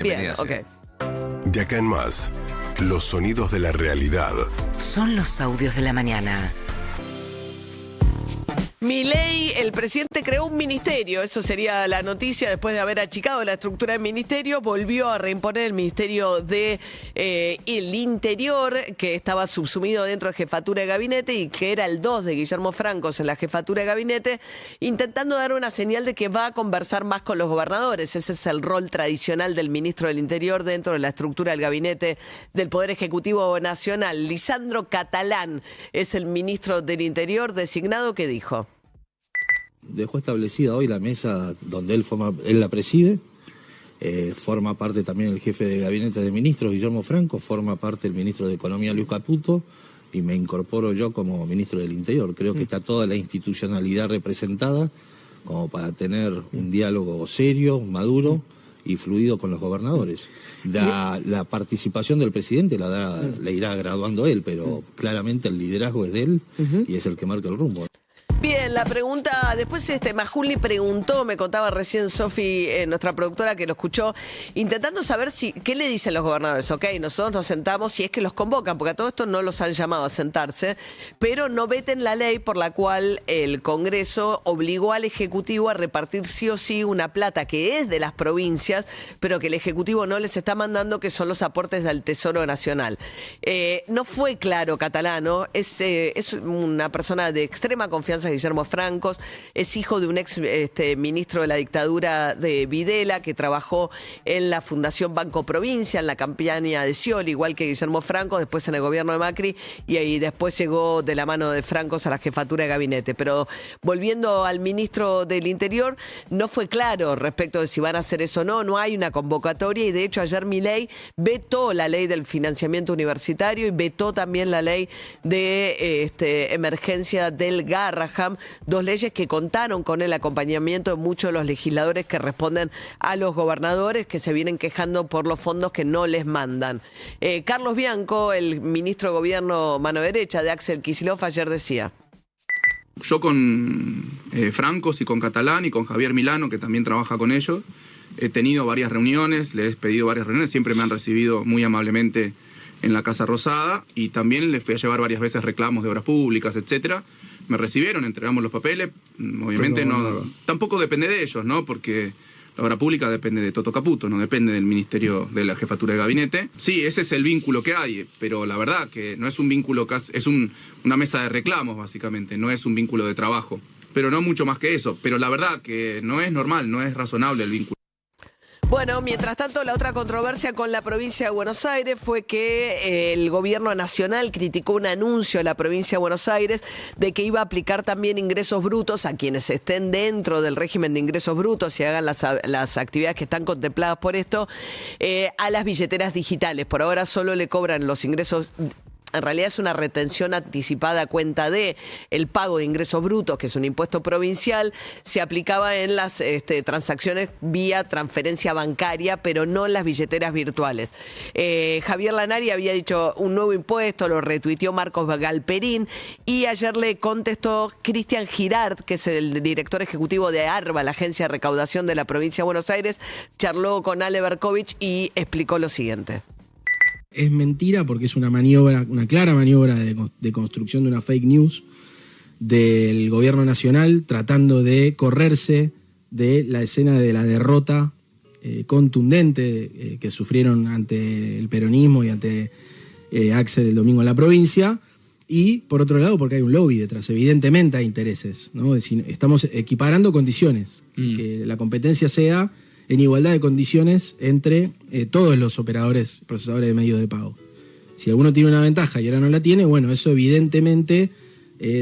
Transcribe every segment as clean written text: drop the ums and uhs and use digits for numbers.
Bien, ok. De acá en más, los sonidos de la realidad. Son los audios de la mañana. Milei, el presidente, creó un ministerio, eso sería la noticia, después de haber achicado la estructura del ministerio, volvió a reimponer el Ministerio de el Interior, que estaba subsumido dentro de Jefatura de Gabinete y que era el 2 de Guillermo Francos en la Jefatura de Gabinete, intentando dar una señal de que va a conversar más con los gobernadores. Ese es el rol tradicional del ministro del Interior dentro de la estructura del Gabinete del Poder Ejecutivo Nacional. Lisandro Catalán es el ministro del Interior designado, que dijo: dejó establecida hoy la mesa donde él la preside, forma parte también el jefe de gabinete de ministros, Guillermo Franco, forma parte el ministro de Economía, Luis Caputo, y me incorporo yo como ministro del Interior. Creo que está toda la institucionalidad representada como para tener un diálogo serio, maduro y fluido con los gobernadores. La participación del presidente la irá graduando él, pero claramente el liderazgo es de él y es el que marca el rumbo. Bien, la pregunta, después Majuli preguntó, me contaba recién Sofi, nuestra productora que lo escuchó, intentando saber qué le dicen los gobernadores. Ok, nosotros nos sentamos si es que los convocan, porque a todo esto no los han llamado a sentarse, pero no veten la ley por la cual el Congreso obligó al Ejecutivo a repartir sí o sí una plata que es de las provincias, pero que el Ejecutivo no les está mandando, que son los aportes del Tesoro Nacional. No fue claro Catalano, es una persona de extrema confianza, Guillermo Francos, es hijo de un ex ministro de la dictadura de Videla, que trabajó en la Fundación Banco Provincia, en la campaña de Scioli, igual que Guillermo Francos, después en el gobierno de Macri, y ahí después llegó de la mano de Francos a la jefatura de gabinete. Pero volviendo al ministro del Interior, no fue claro respecto de si van a hacer eso o no, no hay una convocatoria, y de hecho ayer Milei vetó la ley del financiamiento universitario y vetó también la ley de emergencia del Garrahan, dos leyes que contaron con el acompañamiento de muchos de los legisladores que responden a los gobernadores que se vienen quejando por los fondos que no les mandan. Carlos Bianco, el ministro de Gobierno mano derecha de Axel Kicillof, ayer decía: yo con Francos y con Catalán y con Javier Milano, que también trabaja con ellos, he tenido varias reuniones, les he pedido varias reuniones, siempre me han recibido muy amablemente en la Casa Rosada, y también les fui a llevar varias veces reclamos de obras públicas, etcétera. Me recibieron, entregamos los papeles, obviamente tampoco depende de ellos, ¿no? Porque la obra pública depende de Toto Caputo, no depende del Ministerio de la Jefatura de Gabinete. Sí, ese es el vínculo que hay, pero la verdad que no es un vínculo, es una mesa de reclamos básicamente, no es un vínculo de trabajo, pero no mucho más que eso. Pero la verdad que no es normal, no es razonable el vínculo. Bueno, mientras tanto, la otra controversia con la provincia de Buenos Aires fue que el gobierno nacional criticó un anuncio de la provincia de Buenos Aires de que iba a aplicar también ingresos brutos a quienes estén dentro del régimen de ingresos brutos y hagan las actividades que están contempladas por esto, a las billeteras digitales. Por ahora solo le cobran los ingresos. En realidad es una retención anticipada a cuenta de el pago de ingresos brutos, que es un impuesto provincial, se aplicaba en las transacciones vía transferencia bancaria, pero no en las billeteras virtuales. Javier Lanari había dicho un nuevo impuesto, lo retuiteó Marcos Galperín, y ayer le contestó Cristian Girard, que es el director ejecutivo de ARBA, la agencia de recaudación de la provincia de Buenos Aires, charló con Ale Berkovich y explicó lo siguiente. Es mentira porque es una maniobra, una clara maniobra de construcción de una fake news del gobierno nacional tratando de correrse de la escena de la derrota contundente que sufrieron ante el peronismo y ante Axel el domingo en la provincia. Y por otro lado porque hay un lobby detrás, evidentemente hay intereses, ¿no? Es decir, estamos equiparando condiciones, que la competencia sea en igualdad de condiciones entre todos los operadores, procesadores de medios de pago. Si alguno tiene una ventaja y ahora no la tiene, bueno, eso evidentemente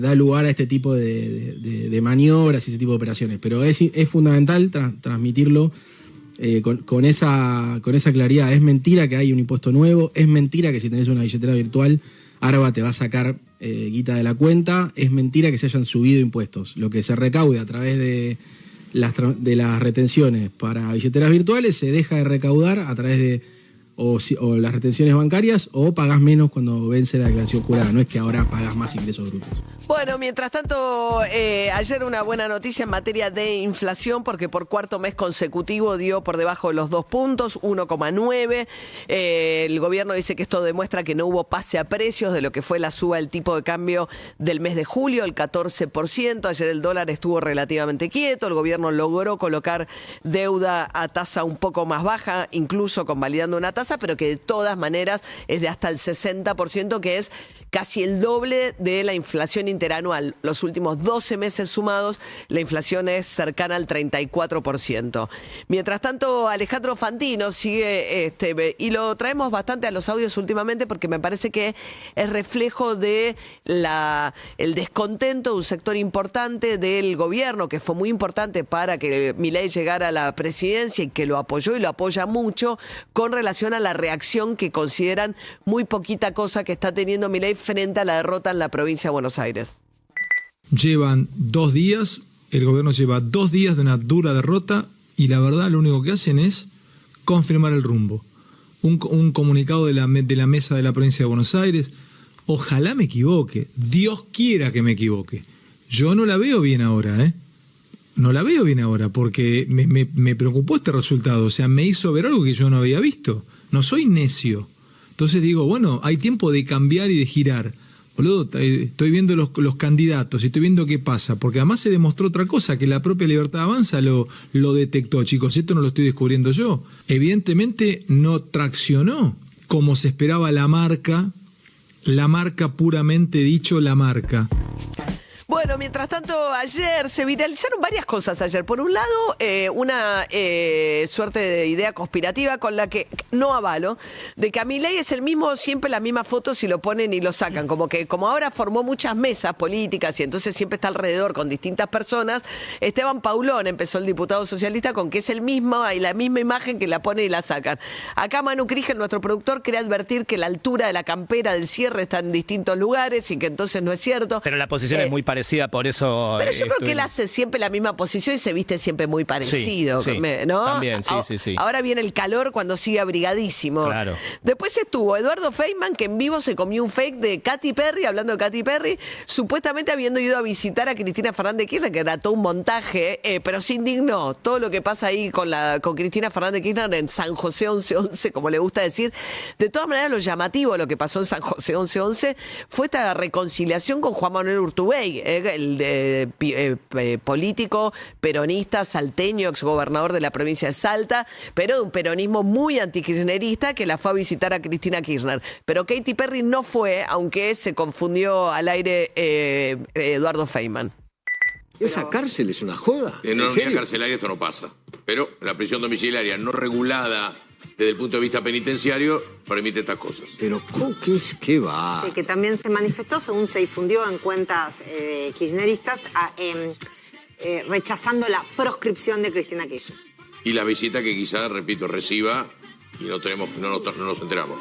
da lugar a este tipo de maniobras y este tipo de operaciones. Pero es fundamental transmitirlo con esa claridad. Es mentira que hay un impuesto nuevo, es mentira que si tenés una billetera virtual, ARBA te va a sacar guita de la cuenta, es mentira que se hayan subido impuestos. Lo que se recaude a través de las retenciones para billeteras virtuales se deja de recaudar a través de o las retenciones bancarias, o pagás menos cuando vence la declaración jurada. No es que ahora pagás más ingresos brutos. Bueno, mientras tanto, ayer una buena noticia en materia de inflación, porque por cuarto mes consecutivo dio por debajo de los 2 puntos, 1,9. El gobierno dice que esto demuestra que no hubo pase a precios de lo que fue la suba del tipo de cambio del mes de julio, el 14%. Ayer el dólar estuvo relativamente quieto, el gobierno logró colocar deuda a tasa un poco más baja, incluso convalidando una tasa, pero que de todas maneras es de hasta el 60%, que es casi el doble de la inflación interanual. Los últimos 12 meses sumados, la inflación es cercana al 34%. Mientras tanto, Alejandro Fantino sigue, y lo traemos bastante a los audios últimamente porque me parece que es reflejo de el descontento de un sector importante del gobierno, que fue muy importante para que Milei llegara a la presidencia y que lo apoyó y lo apoya mucho, con relación a la reacción que consideran muy poquita cosa que está teniendo Milei frente a la derrota en la provincia de Buenos Aires. Llevan 2 días, el gobierno lleva 2 días de una dura derrota y la verdad lo único que hacen es confirmar el rumbo. Un comunicado de la mesa de la provincia de Buenos Aires, ojalá me equivoque, Dios quiera que me equivoque. Yo no la veo bien ahora, No la veo bien ahora porque me preocupó este resultado, o sea, me hizo ver algo que yo no había visto. No soy necio. Entonces digo, bueno, hay tiempo de cambiar y de girar. Boludo, estoy viendo los candidatos y estoy viendo qué pasa, porque además se demostró otra cosa, que la propia Libertad Avanza lo detectó, chicos, esto no lo estoy descubriendo yo. Evidentemente no traccionó como se esperaba la marca puramente dicho, la marca. Bueno, mientras tanto, ayer se viralizaron varias cosas ayer. Por un lado, una suerte de idea conspirativa con la que no avalo, de que a Milei es el mismo, siempre la misma foto si lo ponen y lo sacan. Como ahora formó muchas mesas políticas y entonces siempre está alrededor con distintas personas, Esteban Paulón, empezó el diputado socialista, con que es el mismo, hay la misma imagen que la ponen y la sacan. Acá Manu Krigen, nuestro productor, quería advertir que la altura de la campera del cierre está en distintos lugares y que entonces no es cierto. Pero la posición es muy parecida, por eso... Pero yo creo que él hace siempre la misma posición y se viste siempre muy parecido, sí, ¿no? También, sí. Ahora viene el calor cuando sigue abrigadísimo. Claro. Después estuvo Eduardo Feynman, que en vivo se comió un fake de Katy Perry, hablando de Katy Perry, supuestamente habiendo ido a visitar a Cristina Fernández de Kirchner, que era todo un montaje, pero se indignó todo lo que pasa ahí con Cristina Fernández de Kirchner en San José 1111, como le gusta decir. De todas maneras, lo llamativo, lo que pasó en San José 1111, fue esta reconciliación con Juan Manuel Urtubey, el político peronista salteño, exgobernador de la provincia de Salta, pero de un peronismo muy antikirchnerista, que la fue a visitar a Cristina Kirchner. Pero Katy Perry no fue, aunque se confundió al aire Eduardo Feynman. ¿Esa cárcel es una joda? En una unidad carcelaria esto no pasa. Pero la prisión domiciliaria no regulada desde el punto de vista penitenciario permite estas cosas. Pero ¿qué va? Sí, que también se manifestó, según se difundió en cuentas kirchneristas, rechazando la proscripción de Cristina Kirchner. Y la visita que quizás, repito, reciba y no nos enteramos.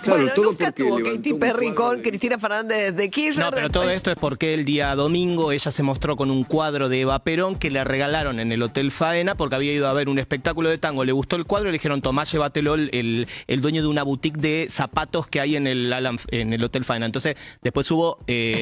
Claro, bueno, todo nunca tuvo Katy Perry con Cristina Fernández de Kirchner. No, pero todo esto es porque el día domingo ella se mostró con un cuadro de Eva Perón que le regalaron en el Hotel Faena porque había ido a ver un espectáculo de tango. Le gustó el cuadro y le dijeron, tomá, llévatelo, el dueño de una boutique de zapatos que hay en el Hotel Faena. Entonces, después hubo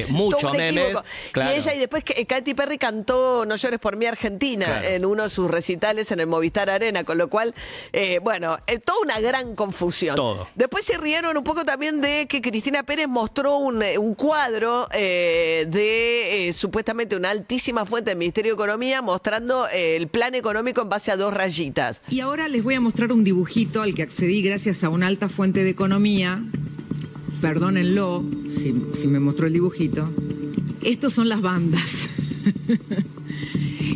muchos memes. Claro. Y ella, y después Katy Perry cantó No llores por mí, Argentina, claro, en uno de sus recitales en el Movistar Arena, con lo cual, toda una gran confusión. Todo. Después se rieron un poco también de que Cristina Pérez mostró un cuadro de supuestamente una altísima fuente del Ministerio de Economía mostrando el plan económico en base a 2 rayitas. Y ahora les voy a mostrar un dibujito al que accedí gracias a una alta fuente de economía. Perdónenlo si me mostró el dibujito. Estos son las bandas.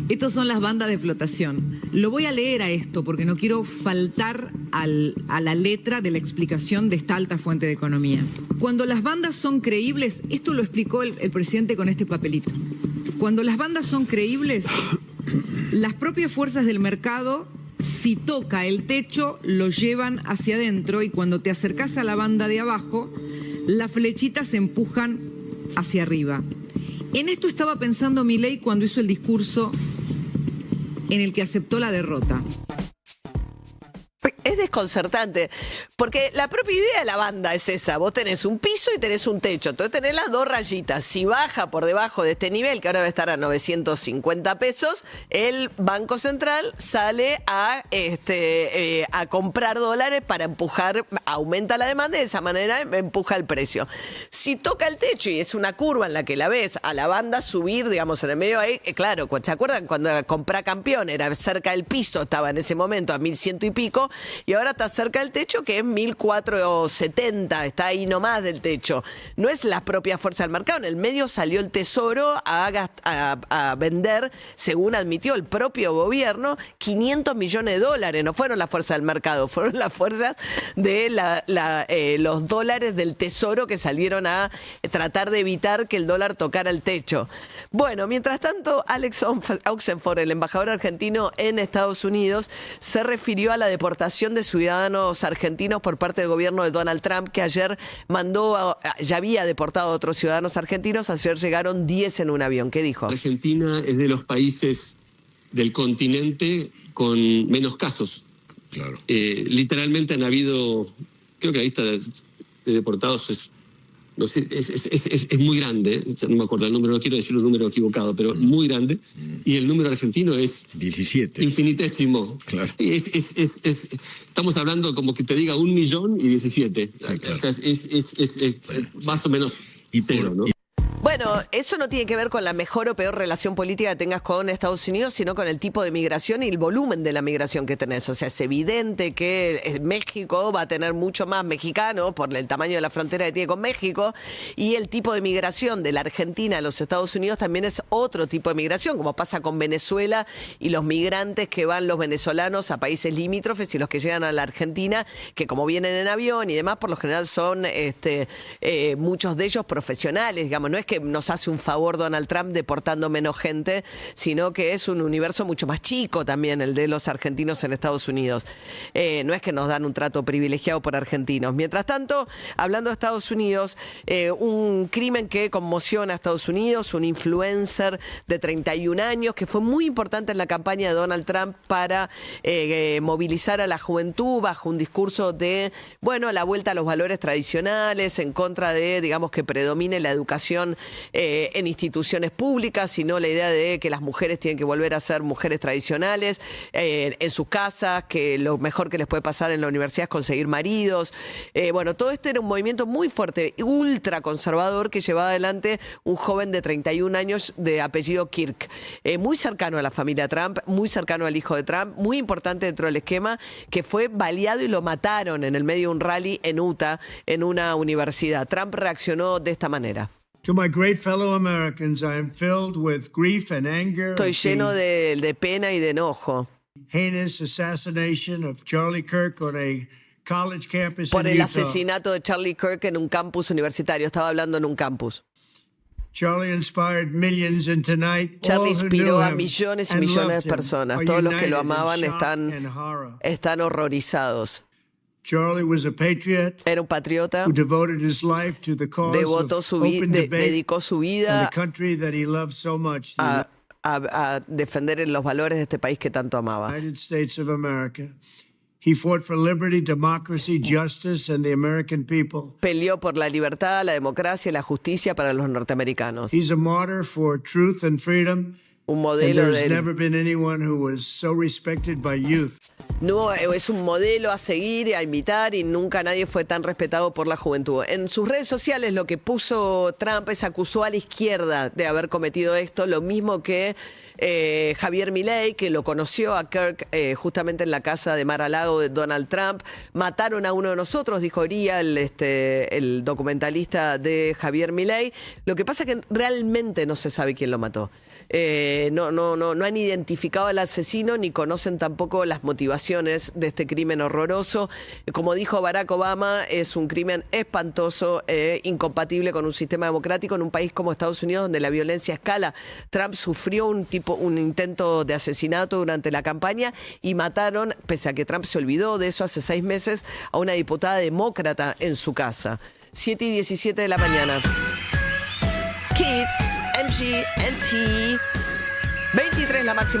Estos son las bandas de flotación. Lo voy a leer a esto porque no quiero faltar a la letra de la explicación de esta alta fuente de economía. Cuando las bandas son creíbles, esto lo explicó el presidente con este papelito. Cuando las bandas son creíbles, las propias fuerzas del mercado, si toca el techo, lo llevan hacia adentro y cuando te acercas a la banda de abajo, las flechitas se empujan hacia arriba. En esto estaba pensando Milei cuando hizo el discurso en el que aceptó la derrota. Es desconcertante, porque la propia idea de la banda es esa, vos tenés un piso y tenés un techo, entonces tenés las dos rayitas, si baja por debajo de este nivel, que ahora debe estar a 950 pesos, el Banco Central sale a comprar dólares para empujar, aumenta la demanda y de esa manera empuja el precio. Si toca el techo y es una curva en la que la ves a la banda subir, digamos, en el medio ahí, claro, ¿se acuerdan cuando comprá campeón era cerca del piso, estaba en ese momento a 1100 y pico, y ahora está cerca del techo que es 1470, está ahí nomás del techo. No es la propia fuerza del mercado, en el medio salió el Tesoro a vender, según admitió el propio gobierno, 500 millones de dólares, no fueron la fuerza del mercado, fueron las fuerzas de los dólares del Tesoro que salieron a tratar de evitar que el dólar tocara el techo. Bueno, mientras tanto, Alex Oxenford, el embajador argentino en Estados Unidos, se refirió a la deportación de ciudadanos argentinos por parte del gobierno de Donald Trump, que ayer ya había deportado a otros ciudadanos argentinos, ayer llegaron 10 en un avión. ¿Qué dijo? Argentina es de los países del continente con menos casos. Claro. Literalmente han habido, creo que la lista de deportados es muy grande, no me acuerdo el número, no quiero decir un número equivocado, pero muy grande, y el número argentino es 17. Infinitésimo. Claro. Estamos hablando como que te diga 1.017.000. Sí, claro. O sea, es más o menos cero, ¿no? Bueno, eso no tiene que ver con la mejor o peor relación política que tengas con Estados Unidos, sino con el tipo de migración y el volumen de la migración que tenés. O sea, es evidente que México va a tener mucho más mexicanos por el tamaño de la frontera que tiene con México, y el tipo de migración de la Argentina a los Estados Unidos también es otro tipo de migración, como pasa con Venezuela y los migrantes que van los venezolanos a países limítrofes y los que llegan a la Argentina, que como vienen en avión y demás, por lo general son muchos de ellos profesionales, digamos, no es que nos hace un favor Donald Trump deportando menos gente, sino que es un universo mucho más chico también el de los argentinos en Estados Unidos. No es que nos dan un trato privilegiado por argentinos. Mientras tanto, hablando de Estados Unidos, un crimen que conmociona a Estados Unidos, un influencer de 31 años que fue muy importante en la campaña de Donald Trump para movilizar a la juventud bajo un discurso de, bueno, la vuelta a los valores tradicionales, en contra de, digamos, que predomine la educación en instituciones públicas, sino la idea de que las mujeres tienen que volver a ser mujeres tradicionales en sus casas, que lo mejor que les puede pasar en la universidad es conseguir maridos. Bueno, todo esto era un movimiento muy fuerte, ultra conservador, que llevaba adelante un joven de 31 años de apellido Kirk, muy cercano a la familia Trump, muy cercano al hijo de Trump, muy importante dentro del esquema, que fue baleado y lo mataron en el medio de un rally en Utah, en una universidad. Trump reaccionó de esta manera. To my great fellow Americans, I am filled with grief and anger. Estoy lleno de pena y de enojo. Heinous assassination of Charlie Kirk on a college campus por in el Utah. asesinato de Charlie Kirk en un campus universitario. Estaba hablando en un campus. Charlie inspired millions, and tonight Charlie all who inspiró knew a him millones y and millones de loved him personas. are Todos los que lo united in amaban shock and horror. están horrorizados. Charlie was a patriot. Era un patriota. Who devoted his life to the cause of open debate dedicó su vida and the country that he loved so much. A defender los valores de este país que tanto amaba. United States of America. He fought for liberty, democracy, justice, and the American people. Peleó por la libertad, la democracia y la justicia para los norteamericanos. He's a martyr for truth and freedom. Un modelo and there's never been anyone who was so respected by youth. No, es un modelo a seguir, a imitar, y nunca nadie fue tan respetado por la juventud. En sus redes sociales lo que puso Trump es acusó a la izquierda de haber cometido esto, lo mismo que Javier Milei, que lo conoció a Kirk justamente en la casa de Mar-a-Lago de Donald Trump. Mataron a uno de nosotros, dijo Oría, el documentalista de Javier Milei. Lo que pasa es que realmente no se sabe quién lo mató. No han identificado al asesino ni conocen tampoco las motivaciones de este crimen horroroso. Como dijo Barack Obama, es un crimen espantoso, incompatible con un sistema democrático en un país como Estados Unidos, donde la violencia escala. Trump sufrió un intento de asesinato durante la campaña y mataron, pese a que Trump se olvidó de eso hace 6 meses, a una diputada demócrata en su casa. 7:17 de la mañana. Kids, MG, NT, 23 la máxima.